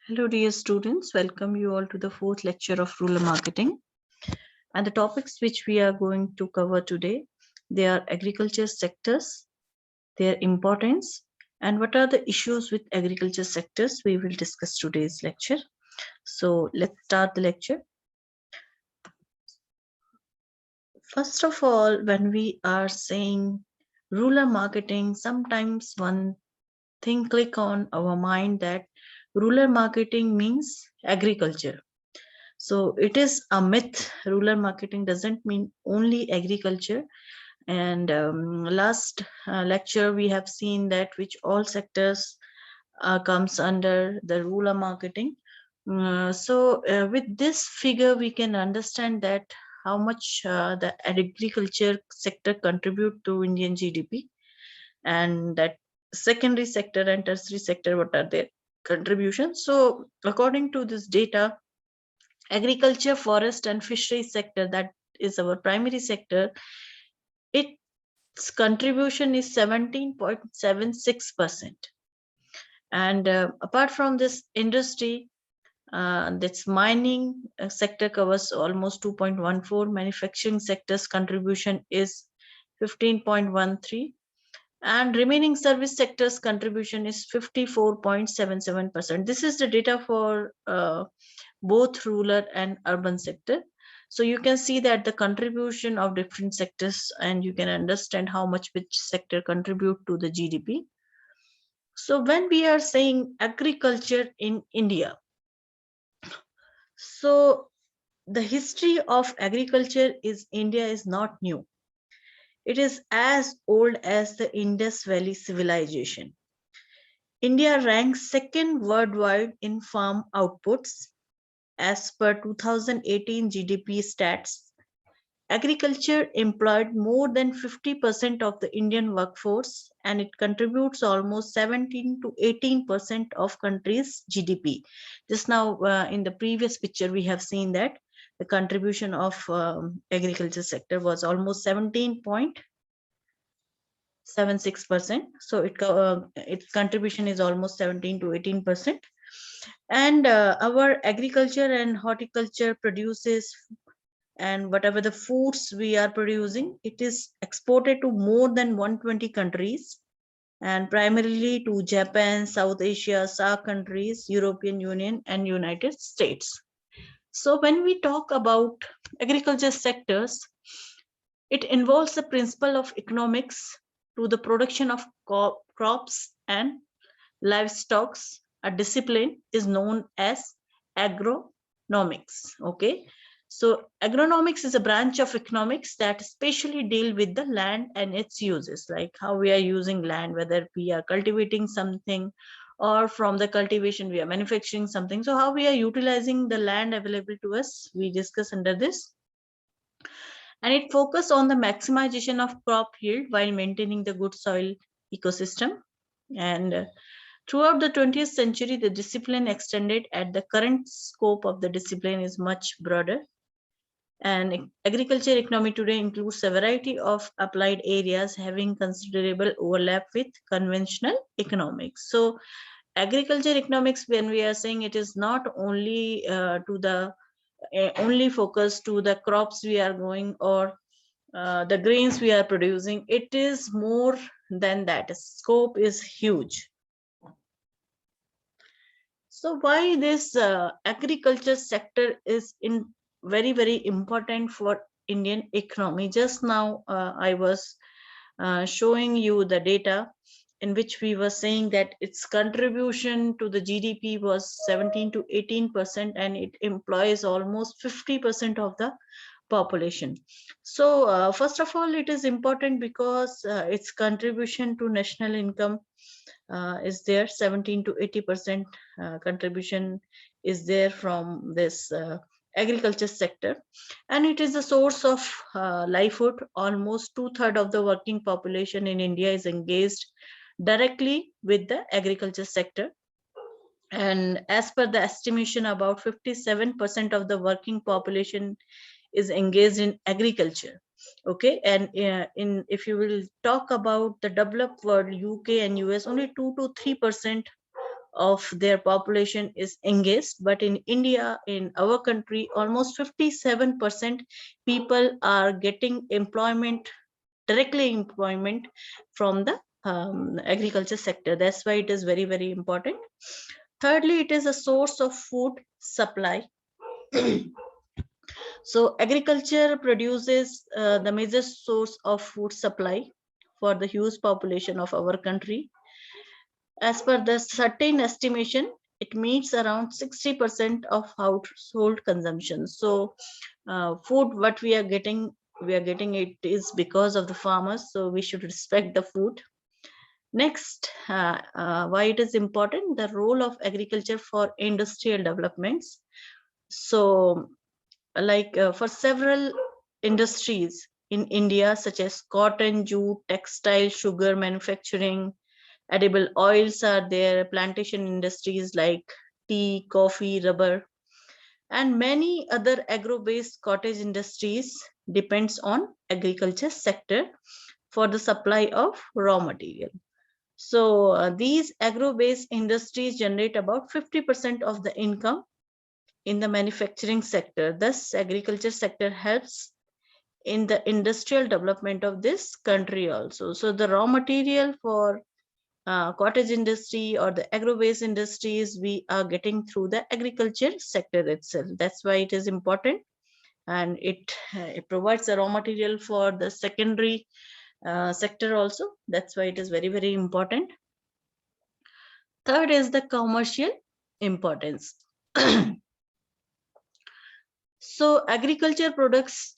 Hello, dear students. Welcome you all to the fourth lecture of rural marketing. And the topics which we are going to cover today, they are agriculture sectors, their importance, and what are the issues with agriculture sectors. We will discuss today's lecture. So let's start the lecture. First of all, when we are saying rural marketing, sometimes one thing click on our mind that rural marketing means agriculture. So it is a myth. Rural marketing doesn't mean only agriculture. And last lecture we have seen that which all sectors comes under the rural marketing. With this figure, we can understand that how much the agriculture sector contribute to Indian GDP, and that secondary sector and tertiary sector, what are their contributions. So according to this data, agriculture, forest and fishery sector, that is our primary sector, its contribution is 17.76%. And apart from this industry, that's mining sector covers almost 2.14, manufacturing sector's contribution is 15.13, and remaining service sector's contribution is 54.77%. This is the data for both rural and urban sector. So you can see that the contribution of different sectors, and you can understand how much which sector contribute to the GDP. So when we are saying agriculture in India, so the history of agriculture is India is not new. It is as old as the Indus Valley civilization. India ranks second worldwide in farm outputs as per 2018 GDP stats. Agriculture employed more than 50% of the Indian workforce, and it contributes almost 17 to 18% of country's GDP. Just now in the previous picture we have seen that the contribution of agriculture sector was almost 17.76%. So its contribution is almost 17 to 18%. And our agriculture and horticulture produces, and whatever the foods we are producing, it is exported to more than 120 countries, and primarily to Japan, South Asia, SAARC countries, European Union and United States. So when we talk about agriculture sectors, it involves the principle of economics to the production of crops and livestock. A discipline is known as agronomics. Okay, so agronomics is a branch of economics that especially deal with the land and its uses, like how we are using land, whether we are cultivating something or from the cultivation we are manufacturing something. So how we are utilizing the land available to us, we discuss under this. And it focuses on the maximization of crop yield while maintaining the good soil ecosystem. And throughout the 20th century, the discipline extended, at the current scope of the discipline is much broader. And agriculture economy today includes a variety of applied areas having considerable overlap with conventional economics. So agriculture economics, when we are saying, it is not only only focused to the crops we are growing or the grains we are producing. It is more than that. Scope is huge. So why this agriculture sector is in very important for Indian economy? Just now I was showing you the data in which we were saying that its contribution to the GDP was 17 to 18%, and it employs almost 50% of the population. So first of all, it is important because its contribution to national income is there. 17 to 80% contribution is there from this agriculture sector, and it is a source of livelihood. Almost two-thirds of the working population in India is engaged directly with the agriculture sector, and as per the estimation, about 57% of the working population is engaged in agriculture. Okay, and in if you will talk about the developed world, UK and US, only 2 to 3% of their population is engaged, but in India, in our country, almost 57% people are getting employment, directly employment from the agriculture sector. That's why it is very, very important. Thirdly, it is a source of food supply. So agriculture produces the major source of food supply for the huge population of our country. As per the certain estimation, it meets around 60% of household consumption. So food what we are getting it is because of the farmers, so we should respect the food. Next, why it is important, the role of agriculture for industrial developments. So like for several industries in India, such as cotton, jute, textile, sugar manufacturing, edible oils are there, plantation industries like tea, coffee, rubber, and many other agro-based cottage industries depends on agriculture sector for the supply of raw material. So these agro-based industries generate about 50% of the income in the manufacturing sector. Thus, agriculture sector helps in the industrial development of this country also. So the raw material for cottage industry or the agro-based industries we are getting through the agriculture sector itself. That's why it is important, and it provides a raw material for the secondary sector also. That's why it is very, very important. Third is the commercial importance. So agriculture products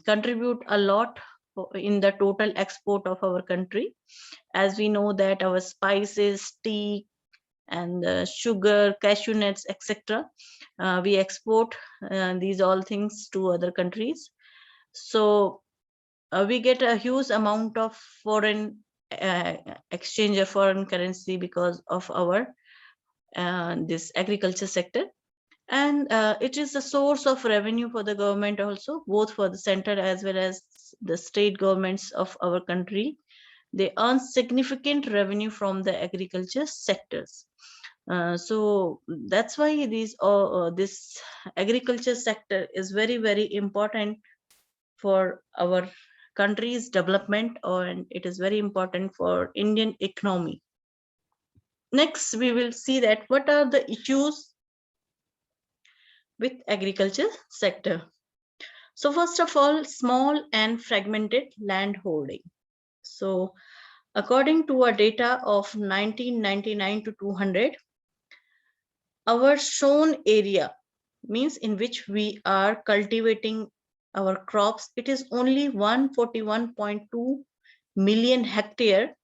contribute a lot in the total export of our country. As we know that our spices, tea, and sugar, cashew nuts, etc. We export these all things to other countries. So we get a huge amount of foreign exchange or foreign currency because of our this agriculture sector. And it is a source of revenue for the government also, both for the center as well as the state governments of our country. They earn significant revenue from the agriculture sectors. So that's why this agriculture sector is very, very important for our country's development, and it is very important for Indian economy. Next, we will see that what are the issues with agriculture sector. So first of all, small and fragmented land holding. So according to a data of 1999 to 200, our sown area, means in which we are cultivating our crops, it is only 141.2 million hectare,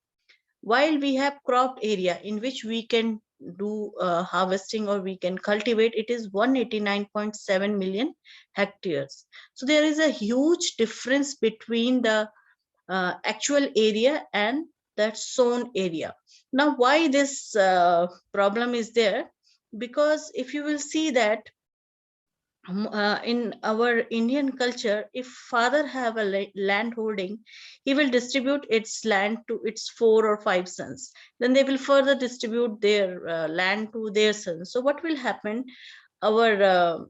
while we have cropped area in which we can do harvesting or we can cultivate, it is 189.7 million hectares. So there is a huge difference between the actual area and that sown area. Now why this problem is there? Because if you will see that in our Indian culture, if father have a land holding, he will distribute its land to its 4 or 5 sons. Then they will further distribute their land to their sons. So what will happen? Our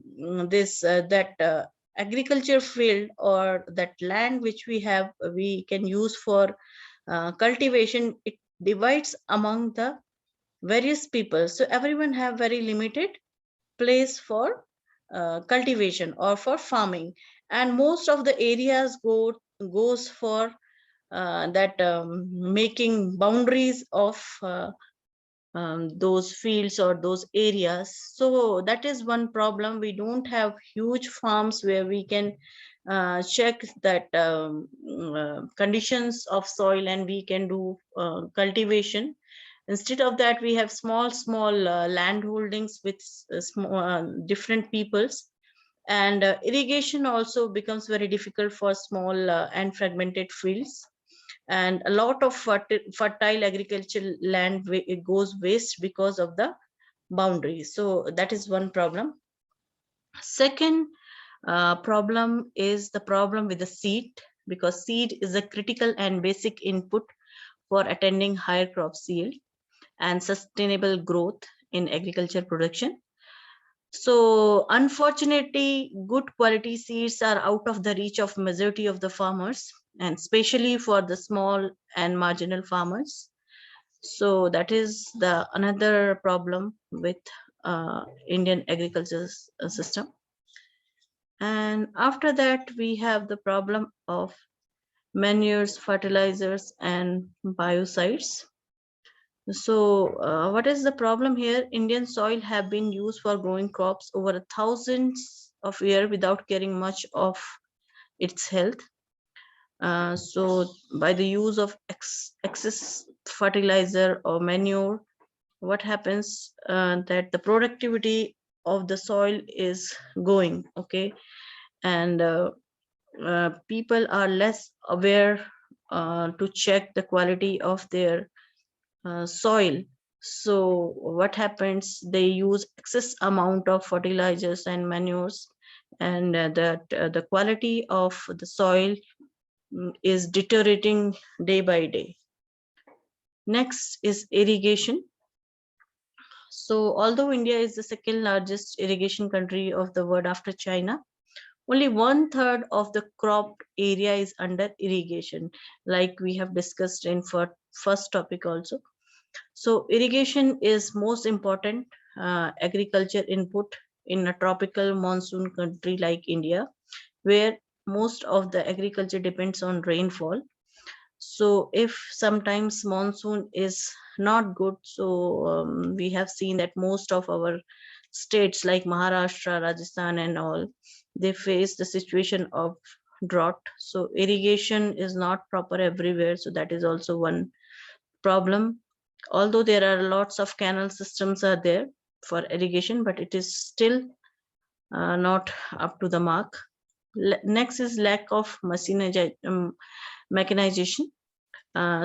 agriculture field or that land which we have, we can use for cultivation. It divides among the various people. So everyone have very limited place for cultivation or for farming, and most of the areas goes for that making boundaries of those fields or those areas. So that is one problem. We don't have huge farms where we can check that conditions of soil and we can do cultivation. Instead of that, we have small land holdings with different peoples, and irrigation also becomes very difficult for small and fragmented fields, and a lot of fertile agricultural land it goes waste because of the boundaries. So that is one problem. Second problem is the problem with the seed, because seed is a critical and basic input for attaining higher crop yield. and sustainable growth in agriculture production. So unfortunately, good quality seeds are out of the reach of majority of the farmers, and especially for the small and marginal farmers. So that is the another problem with Indian agriculture system. And after that, we have the problem of manures, fertilizers, and biocides. So, what is the problem here? Indian soil have been used for growing crops over thousands of years without caring much of its health. So, by the use of excess fertilizer or manure, what happens that the productivity of the soil is going, okay, and people are less aware to check the quality of their soil. So what happens, they use excess amount of fertilizers and manures, and that the quality of the soil is deteriorating day by day. Next is irrigation. So although India is the second largest irrigation country of the world after China, only 1/3 of the cropped area is under irrigation, like we have discussed in first topic also. So irrigation is most important agriculture input in a tropical monsoon country like India, where most of the agriculture depends on rainfall. So if sometimes monsoon is not good, so we have seen that most of our states like Maharashtra, Rajasthan, and all, they face the situation of drought. So irrigation is not proper everywhere. So that is also one problem. Although there are lots of canal systems are there for irrigation, but it is still not up to the mark. Next is lack of mechanization.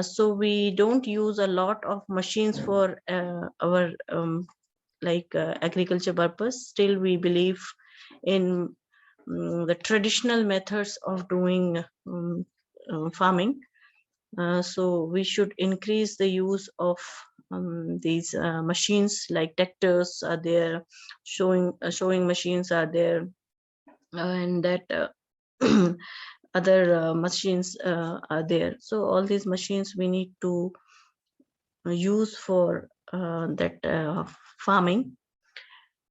So we don't use a lot of machines for our agriculture purpose. Still, we believe in the traditional methods of doing farming. So we should increase the use of these machines, like tractors are there, showing machines are there, and that other machines are there. So all these machines we need to use for that farming.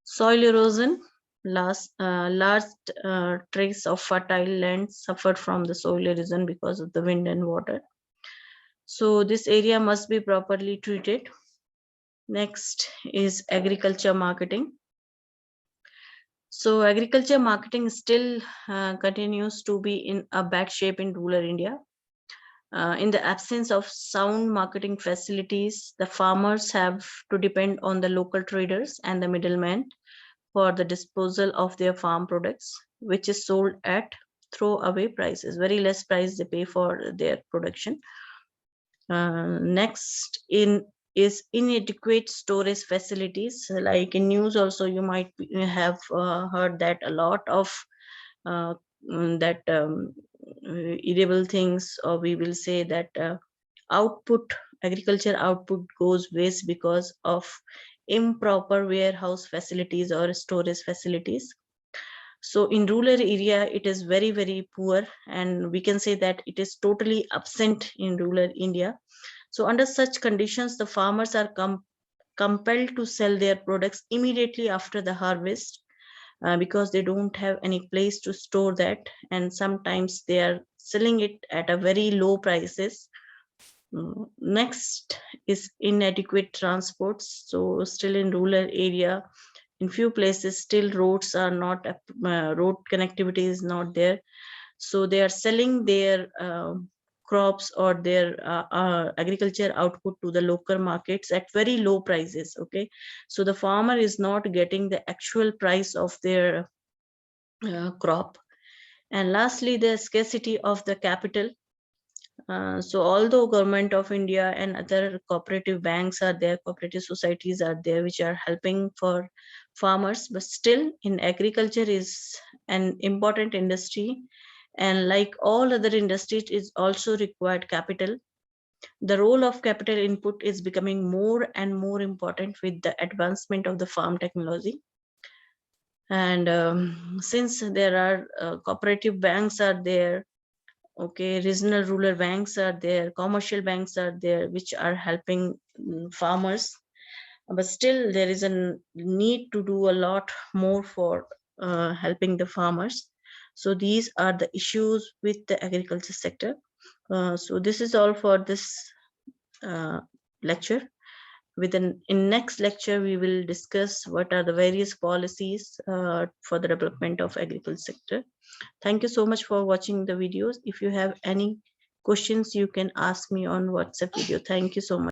Soil erosion. Large trace of fertile land suffered from the soil erosion because of the wind and water. So this area must be properly treated. Next is agriculture marketing. So agriculture marketing still continues to be in a bad shape in rural India. In the absence of sound marketing facilities, the farmers have to depend on the local traders and the middlemen for the disposal of their farm products, which is sold at throwaway prices, very less price they pay for their production. Next is inadequate storage facilities. Like in news also, you might have heard that a lot of that edible things, or we will say that agriculture output goes waste because of improper warehouse facilities or storage facilities. So in rural area, it is very, very poor, and we can say that it is totally absent in rural India. So under such conditions, the farmers are compelled to sell their products immediately after the harvest because they don't have any place to store that, and sometimes they are selling it at a very low prices. Next is inadequate transports. So still in rural area, in few places still roads are not road connectivity is not there, so they are selling their crops or their agriculture output to the local markets at very low prices. Okay, so the farmer is not getting the actual price of their crop. And lastly, the scarcity of the capital. So although government of India and other cooperative banks are there, cooperative societies are there, which are helping for farmers, but still in agriculture is an important industry. And like all other industries, is also required capital. The role of capital input is becoming more and more important with the advancement of the farm technology. And since there are cooperative banks are there, okay, regional rural banks are there, commercial banks are there, which are helping farmers, but still there is a need to do a lot more for helping the farmers. So these are the issues with the agriculture sector. So this is all for this lecture. In next lecture we will discuss what are the various policies for the development of agriculture sector. Thank you so much for watching the videos. If you have any questions, you can ask me on WhatsApp video. Thank you so much.